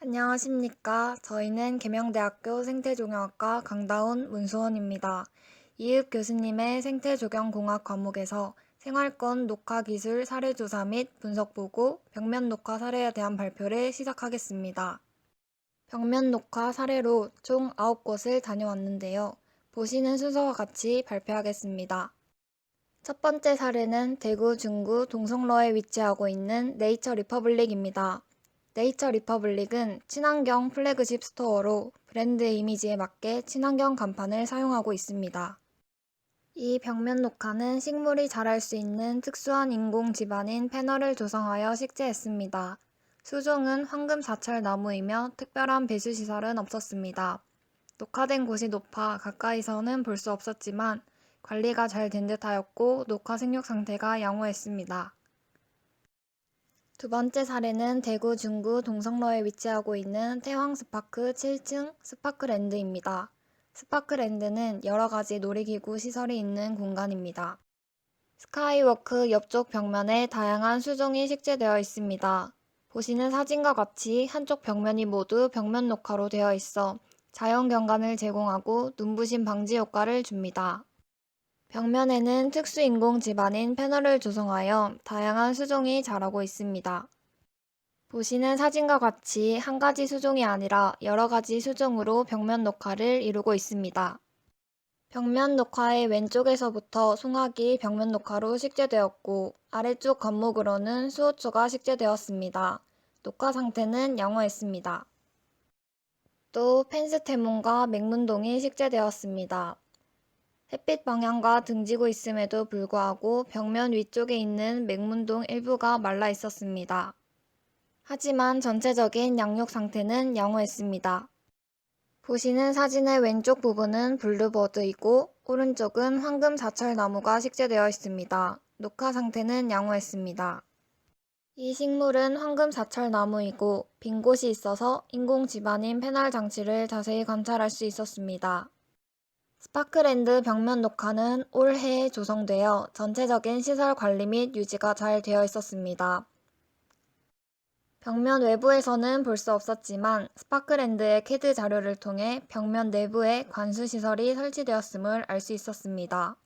안녕하십니까. 저희는 계명대학교 생태조경학과 강다운 문수원입니다. 이읍 교수님의 생태조경공학 과목에서 생활권 녹화기술 사례조사 및 분석보고, 벽면 녹화 사례에 대한 발표를 시작하겠습니다. 벽면 녹화 사례로 총 9곳을 다녀왔는데요. 보시는 순서와 같이 발표하겠습니다. 첫 번째 사례는 대구 중구 동성로에 위치하고 있는 네이처 리퍼블릭입니다. 네이처 리퍼블릭은 친환경 플래그십 스토어로 브랜드 이미지에 맞게 친환경 간판을 사용하고 있습니다. 이 벽면 녹화는 식물이 자랄 수 있는 특수한 인공 지반인 패널을 조성하여 식재했습니다. 수종은 황금 사철 나무이며 특별한 배수 시설은 없었습니다. 녹화된 곳이 높아 가까이서는 볼 수 없었지만 관리가 잘 된 듯하였고 녹화 생육 상태가 양호했습니다. 두 번째 사례는 대구 중구 동성로에 위치하고 있는 태왕스파크 7층 스파크랜드입니다. 스파크랜드는 여러 가지 놀이기구 시설이 있는 공간입니다. 스카이워크 옆쪽 벽면에 다양한 수종이 식재되어 있습니다. 보시는 사진과 같이 한쪽 벽면이 모두 벽면 녹화로 되어 있어 자연 경관을 제공하고 눈부심 방지 효과를 줍니다. 벽면에는 특수 인공 지반인 패널을 조성하여 다양한 수종이 자라고 있습니다. 보시는 사진과 같이 한 가지 수종이 아니라 여러 가지 수종으로 벽면 녹화를 이루고 있습니다. 벽면 녹화의 왼쪽에서부터 송악이 벽면 녹화로 식재되었고 아래쪽 겉목으로는 수호초가 식재되었습니다. 녹화 상태는 양호했습니다. 또 펜스 태문과 맹문동이 식재되었습니다. 햇빛 방향과 등지고 있음에도 불구하고 벽면 위쪽에 있는 맹문동 일부가 말라 있었습니다. 하지만 전체적인 양육 상태는 양호했습니다. 보시는 사진의 왼쪽 부분은 블루버드이고 오른쪽은 황금 사철 나무가 식재되어 있습니다. 녹화 상태는 양호했습니다. 이 식물은 황금 사철 나무이고 빈 곳이 있어서 인공 지반인 패널 장치를 자세히 관찰할 수 있었습니다. 스파크랜드 벽면 녹화는 올해 조성되어 전체적인 시설 관리 및 유지가 잘 되어 있었습니다. 벽면 외부에서는 볼 수 없었지만 스파크랜드의 캐드 자료를 통해 벽면 내부에 관수시설이 설치되었음을 알 수 있었습니다.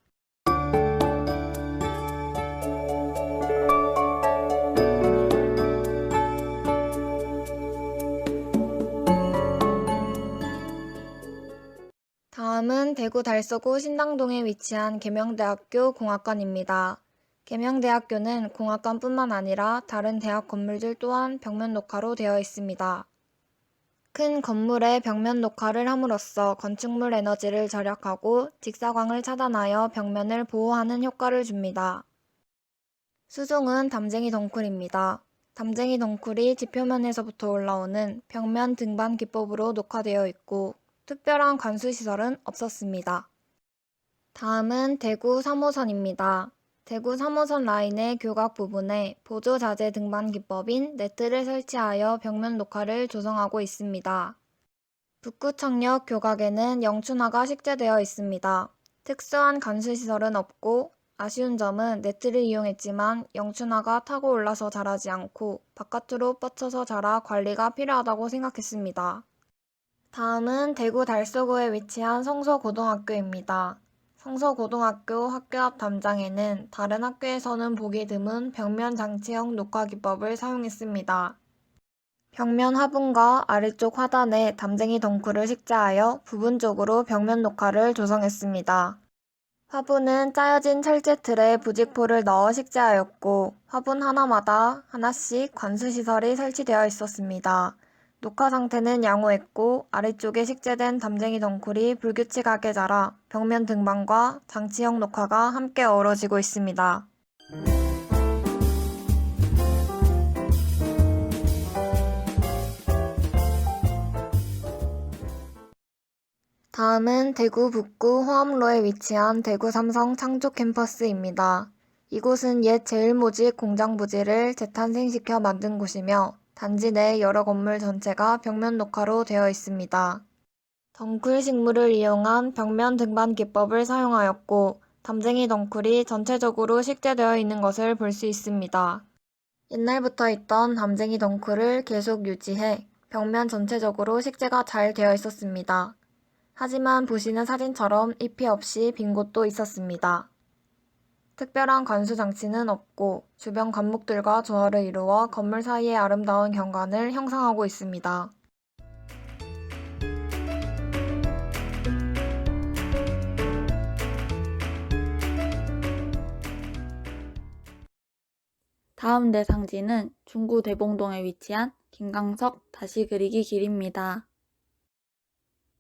다음은 대구 달서구 신당동에 위치한 계명대학교 공학관입니다. 계명대학교는 공학관뿐만 아니라 다른 대학 건물들 또한 벽면 녹화로 되어 있습니다. 큰 건물의 벽면 녹화를 함으로써 건축물 에너지를 절약하고 직사광을 차단하여 벽면을 보호하는 효과를 줍니다. 수종은 담쟁이 덩쿨입니다. 담쟁이 덩쿨이 지표면에서부터 올라오는 벽면 등반 기법으로 녹화되어 있고 특별한 관수시설은 없었습니다. 다음은 대구 3호선입니다. 대구 3호선 라인의 교각 부분에 보조자재 등반 기법인 네트를 설치하여 벽면 녹화를 조성하고 있습니다. 북구청역 교각에는 영춘화가 식재되어 있습니다. 특수한 관수시설은 없고 아쉬운 점은 네트를 이용했지만 영춘화가 타고 올라서 자라지 않고 바깥으로 뻗쳐서 자라 관리가 필요하다고 생각했습니다. 다음은 대구 달서구에 위치한 성서고등학교입니다. 성서고등학교 학교 앞 담장에는 다른 학교에서는 보기 드문 벽면 장치형 녹화 기법을 사용했습니다. 벽면 화분과 아래쪽 하단에 담쟁이 덩쿨을 식재하여 부분적으로 벽면 녹화를 조성했습니다. 화분은 짜여진 철제 틀에 부직포를 넣어 식재하였고 화분 하나마다 하나씩 관수시설이 설치되어 있었습니다. 녹화 상태는 양호했고 아래쪽에 식재된 담쟁이 덩쿨이 불규칙하게 자라 벽면 등반과 장치형 녹화가 함께 어우러지고 있습니다. 다음은 대구 북구 호암로에 위치한 대구 삼성 창조 캠퍼스입니다. 이곳은 옛 제일모직 공장 부지를 재탄생시켜 만든 곳이며 단지 내 여러 건물 전체가 벽면 녹화로 되어 있습니다. 덩쿨 식물을 이용한 벽면 등반 기법을 사용하였고 담쟁이 덩쿨이 전체적으로 식재되어 있는 것을 볼 수 있습니다. 옛날부터 있던 담쟁이 덩쿨을 계속 유지해 벽면 전체적으로 식재가 잘 되어 있었습니다. 하지만 보시는 사진처럼 잎이 없이 빈 곳도 있었습니다. 특별한 관수 장치는 없고 주변 관목들과 조화를 이루어 건물 사이의 아름다운 경관을 형성하고 있습니다. 다음 대상지는 중구 대봉동에 위치한 김광석 다시 그리기 길입니다.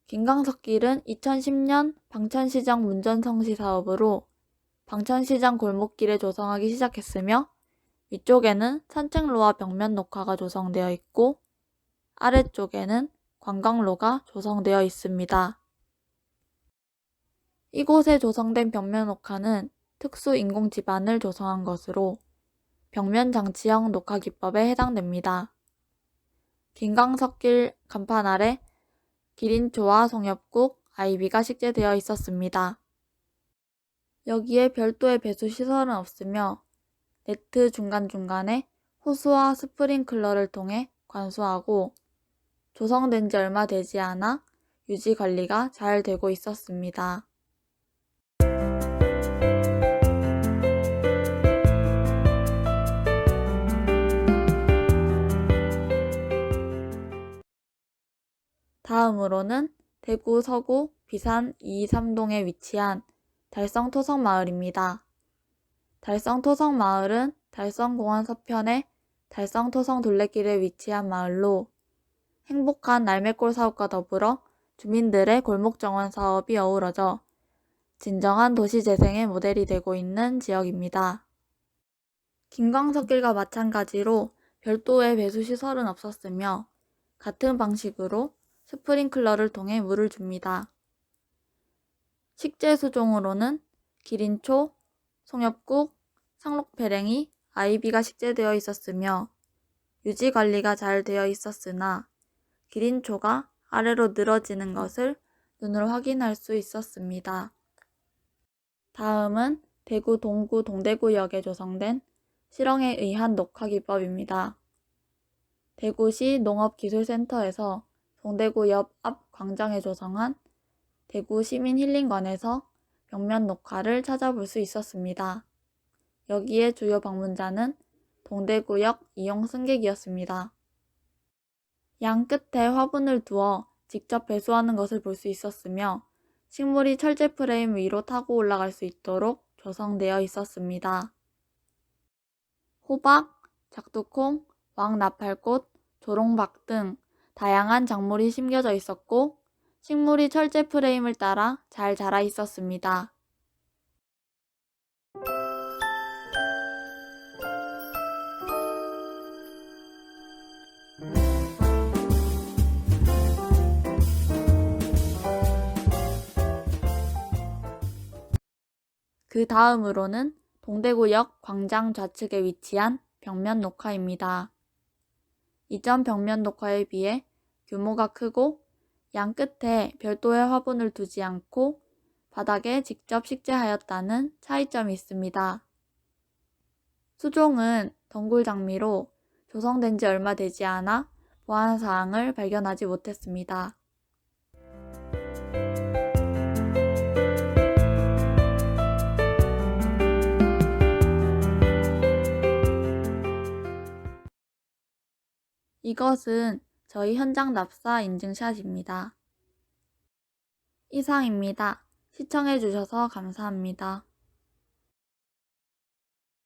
김광석 길은 2010년 방천시장 문전성시 사업으로 방천시장 골목길에 조성하기 시작했으며 위쪽에는 산책로와 벽면 녹화가 조성되어 있고 아래쪽에는 관광로가 조성되어 있습니다. 이곳에 조성된 벽면 녹화는 특수 인공 지반을 조성한 것으로 벽면 장치형 녹화 기법에 해당됩니다. 김광석길 간판 아래 기린초와 송엽국, 아이비가 식재되어 있었습니다. 여기에 별도의 배수 시설은 없으며 네트 중간중간에 호수와 스프링클러를 통해 관수하고 조성된 지 얼마 되지 않아 유지 관리가 잘 되고 있었습니다. 다음으로는 대구 서구 비산 223동에 위치한 달성토성마을입니다. 달성토성마을은 달성공원 서편의 달성토성 둘레길에 위치한 마을로 행복한 날매골 사업과 더불어 주민들의 골목정원 사업이 어우러져 진정한 도시재생의 모델이 되고 있는 지역입니다. 김광석길과 마찬가지로 별도의 배수시설은 없었으며 같은 방식으로 스프링클러를 통해 물을 줍니다. 식재 수종으로는 기린초, 송엽국, 상록패랭이, 아이비가 식재되어 있었으며 유지 관리가 잘 되어 있었으나 기린초가 아래로 늘어지는 것을 눈으로 확인할 수 있었습니다. 다음은 대구 동구 동대구역에 조성된 실형에 의한 녹화 기법입니다. 대구시 농업기술센터에서 동대구 옆 앞 광장에 조성한 대구 시민힐링관에서 벽면 녹화를 찾아볼 수 있었습니다. 여기에 주요 방문자는 동대구역 이용 승객이었습니다. 양 끝에 화분을 두어 직접 배수하는 것을 볼 수 있었으며 식물이 철제 프레임 위로 타고 올라갈 수 있도록 조성되어 있었습니다. 호박, 작두콩, 왕나팔꽃, 조롱박 등 다양한 작물이 심겨져 있었고 식물이 철제 프레임을 따라 잘 자라 있었습니다. 그 다음으로는 동대구역 광장 좌측에 위치한 벽면 녹화입니다. 이전 벽면 녹화에 비해 규모가 크고 양 끝에 별도의 화분을 두지 않고 바닥에 직접 식재하였다는 차이점이 있습니다. 수종은 덩굴 장미로 조성된 지 얼마 되지 않아 보안 사항을 발견하지 못했습니다. 이것은 저희 현장 납사 인증샷입니다. 이상입니다. 시청해주셔서 감사합니다.